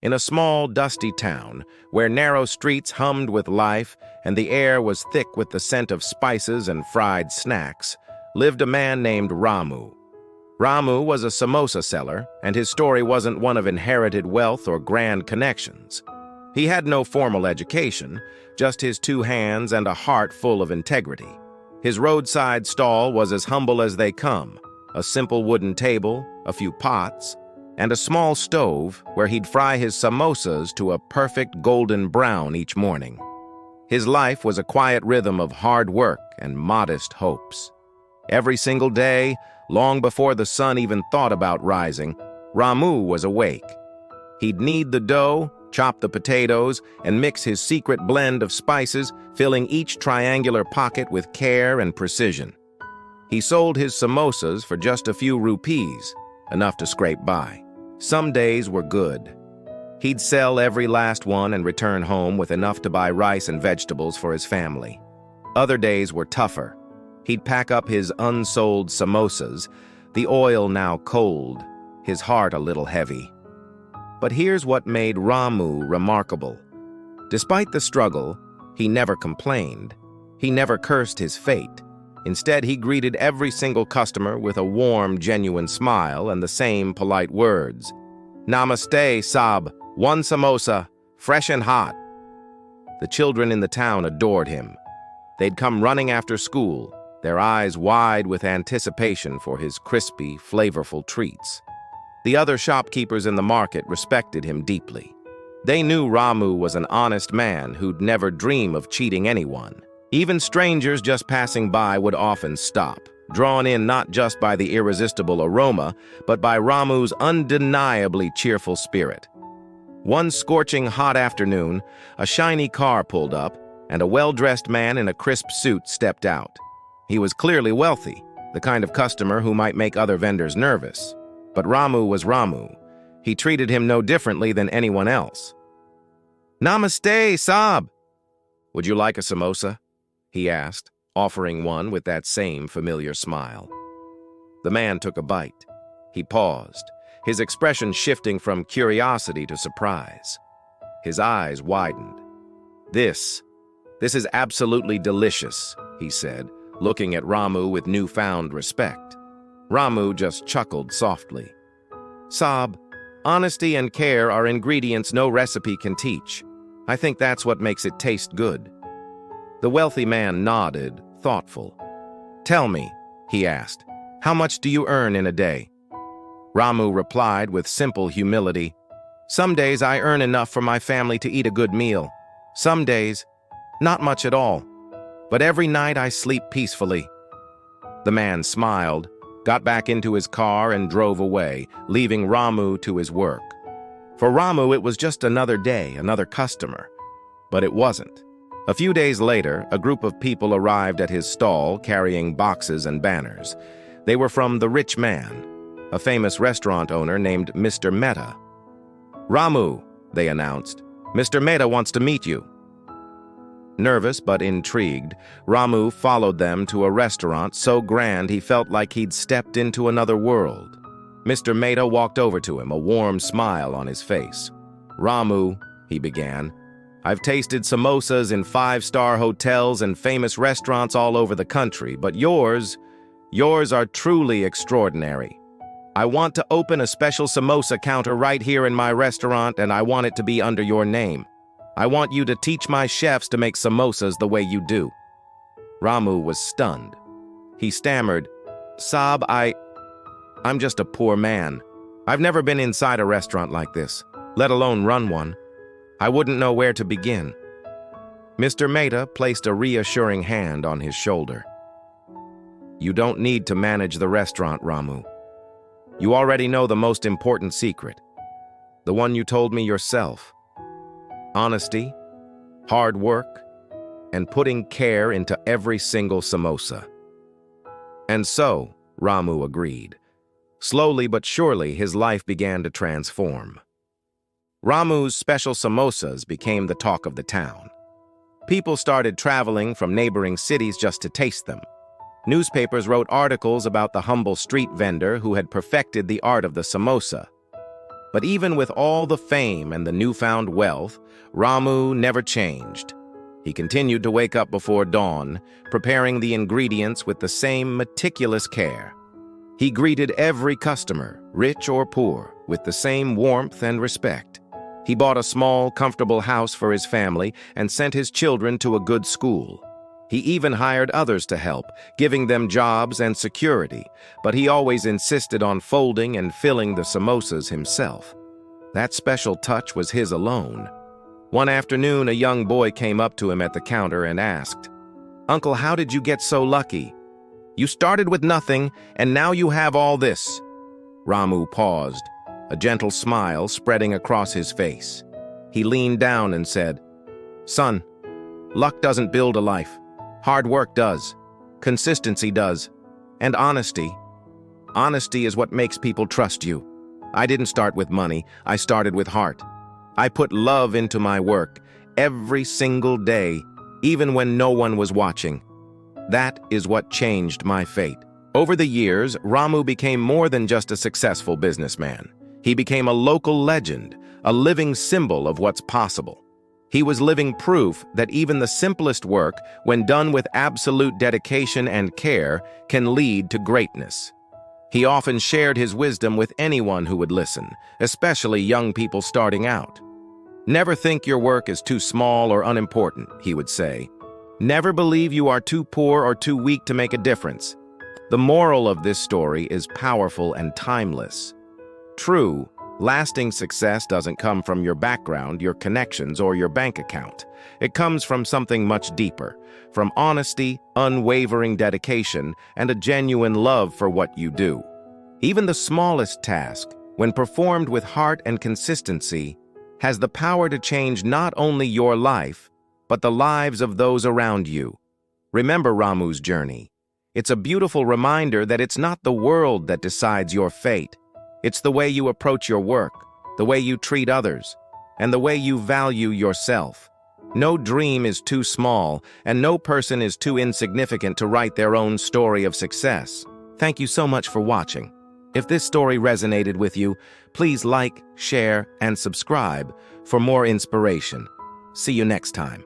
In a small, dusty town, where narrow streets hummed with life and the air was thick with the scent of spices and fried snacks, lived a man named Ramu. Ramu was a samosa seller, and his story wasn't one of inherited wealth or grand connections. He had no formal education, just his two hands and a heart full of integrity. His roadside stall was as humble as they come, a simple wooden table, a few pots, and a small stove where he'd fry his samosas to a perfect golden brown each morning. His life was a quiet rhythm of hard work and modest hopes. Every single day, long before the sun even thought about rising, Ramu was awake. He'd knead the dough, chop the potatoes, and mix his secret blend of spices, filling each triangular pocket with care and precision. He sold his samosas for just a few rupees, enough to scrape by. Some days were good. He'd sell every last one and return home with enough to buy rice and vegetables for his family. Other days were tougher. He'd pack up his unsold samosas, the oil now cold, his heart a little heavy. But here's what made Ramu remarkable. Despite the struggle, he never complained. He never cursed his fate. Instead, he greeted every single customer with a warm, genuine smile and the same polite words. "Namaste, Sab. One samosa, fresh and hot." The children in the town adored him. They'd come running after school, their eyes wide with anticipation for his crispy, flavorful treats. The other shopkeepers in the market respected him deeply. They knew Ramu was an honest man who'd never dream of cheating anyone. Even strangers just passing by would often stop, drawn in not just by the irresistible aroma, but by Ramu's undeniably cheerful spirit. One scorching hot afternoon, a shiny car pulled up, and a well-dressed man in a crisp suit stepped out. He was clearly wealthy, the kind of customer who might make other vendors nervous. But Ramu was Ramu. He treated him no differently than anyone else. "Namaste, Sab." "Would you like a samosa?" he asked, offering one with that same familiar smile. The man took a bite. He paused, his expression shifting from curiosity to surprise. His eyes widened. This is absolutely delicious," he said, looking at Ramu with newfound respect. Ramu just chuckled softly. "Sab, honesty and care are ingredients no recipe can teach. I think that's what makes it taste good." The wealthy man nodded, thoughtful. "Tell me," he asked, "how much do you earn in a day?" Ramu replied with simple humility, "Some days I earn enough for my family to eat a good meal. Some days, not much at all. But every night I sleep peacefully." The man smiled, got back into his car and drove away, leaving Ramu to his work. For Ramu, it was just another day, another customer. But it wasn't. A few days later, a group of people arrived at his stall carrying boxes and banners. They were from The Rich Man, a famous restaurant owner named Mr. Mehta. "Ramu," they announced, "Mr. Mehta wants to meet you." Nervous but intrigued, Ramu followed them to a restaurant so grand he felt like he'd stepped into another world. Mr. Mehta walked over to him, a warm smile on his face. "Ramu," he began, "I've tasted samosas in five-star hotels and famous restaurants all over the country, but yours are truly extraordinary. I want to open a special samosa counter right here in my restaurant, and I want it to be under your name. I want you to teach my chefs to make samosas the way you do." Ramu was stunned. He stammered, "Sab, I'm just a poor man. I've never been inside a restaurant like this, let alone run one. I wouldn't know where to begin." Mr. Mehta placed a reassuring hand on his shoulder. "You don't need to manage the restaurant, Ramu. You already know the most important secret, the one you told me yourself. Honesty, hard work, and putting care into every single samosa." And so, Ramu agreed. Slowly but surely, his life began to transform. Ramu's special samosas became the talk of the town. People started traveling from neighboring cities just to taste them. Newspapers wrote articles about the humble street vendor who had perfected the art of the samosa. But even with all the fame and the newfound wealth, Ramu never changed. He continued to wake up before dawn, preparing the ingredients with the same meticulous care. He greeted every customer, rich or poor, with the same warmth and respect. He bought a small, comfortable house for his family and sent his children to a good school. He even hired others to help, giving them jobs and security, but he always insisted on folding and filling the samosas himself. That special touch was his alone. One afternoon, a young boy came up to him at the counter and asked, "Uncle, how did you get so lucky? You started with nothing, and now you have all this." Ramu paused, a gentle smile spreading across his face. He leaned down and said, "Son, luck doesn't build a life. Hard work does. Consistency does. And honesty. Honesty is what makes people trust you. I didn't start with money. I started with heart. I put love into my work every single day, even when no one was watching. That is what changed my fate." Over the years, Ramu became more than just a successful businessman. He became a local legend, a living symbol of what's possible. He was living proof that even the simplest work, when done with absolute dedication and care, can lead to greatness. He often shared his wisdom with anyone who would listen, especially young people starting out. "Never think your work is too small or unimportant," he would say. "Never believe you are too poor or too weak to make a difference." The moral of this story is powerful and timeless. True, lasting success doesn't come from your background, your connections, or your bank account. It comes from something much deeper, from honesty, unwavering dedication, and a genuine love for what you do. Even the smallest task, when performed with heart and consistency, has the power to change not only your life, but the lives of those around you. Remember Ramu's journey. It's a beautiful reminder that it's not the world that decides your fate. It's the way you approach your work, the way you treat others, and the way you value yourself. No dream is too small, and no person is too insignificant to write their own story of success. Thank you so much for watching. If this story resonated with you, please like, share, and subscribe for more inspiration. See you next time.